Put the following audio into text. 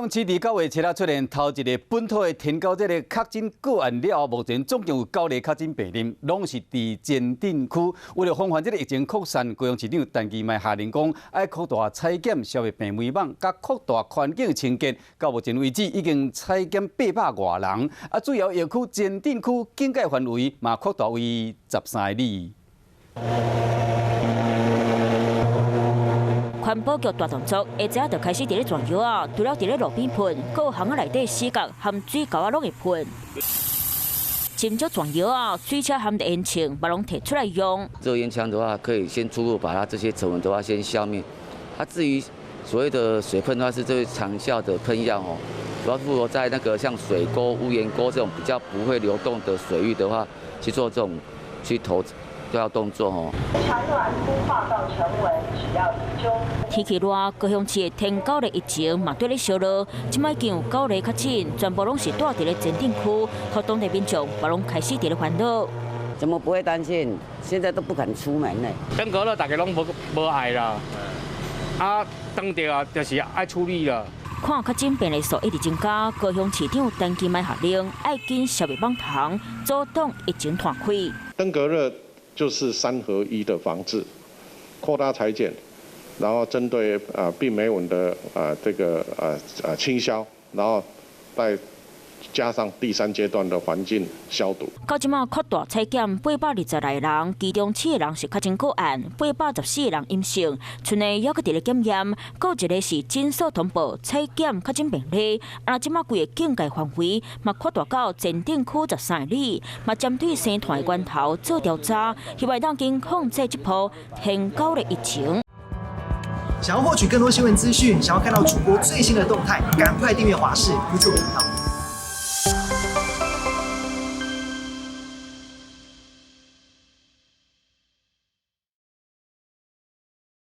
雄市伫9月7日出现头一个本土的天狗这个确诊个案了后，目前总共有9例确诊病例，拢是伫前镇区。为了防范这个疫情扩散，高雄市长陈其迈下令讲，要扩大采检消灭病媒网，甲扩大环境清洁。到目前为止，已经采检800多人。主要疫区前镇区警戒范围嘛扩大为13里。环保局大动作，下早就开始伫咧装药啊，除了伫咧路边喷，各巷仔内底死角含水沟啊拢会喷。真少装药啊，水车含的烟枪，把拢摕出来用。这个烟枪的话，可以先初步把它这些丑闻的话先消灭。至于所谓的水喷的话，是这些长效的喷药哦，主要符合在那个像水沟、屋檐沟这种比较不会流动的水域的话，去做这种去投都要动作哦。长卵孵化到成文只要1周。天气热，高雄市的天狗的疫情嘛对咧烧热，即摆已经有9例确诊，全部拢是住伫咧前镇区，和当地民众嘛拢开始伫咧烦恼。怎么不会担心？现在都不肯出门呢。登革热大家拢无爱啦，当地啊就是爱处理啦。看确诊病例数一直增加，高雄市长陈其迈下令，要紧消灭网虫，阻挡疫情传开。登革热就是3合1的防治，扩大采检，然后针对病媒蚊的这个清消，然后再加上第3阶段的环境消毒。到即马扩大采检820来人，其中7个人是确诊个案，814个人阴性，剩的还阁伫咧检验，阁有一个是诊所通报采检确诊病例。即马规个警戒范围嘛扩大到前镇区13里，嘛针对生团的源头做调查，希望当今控制这波天狗的疫情。想要获取更多新闻资讯，想要看到主播最新的动态，赶快订阅华视 YouTube 频道。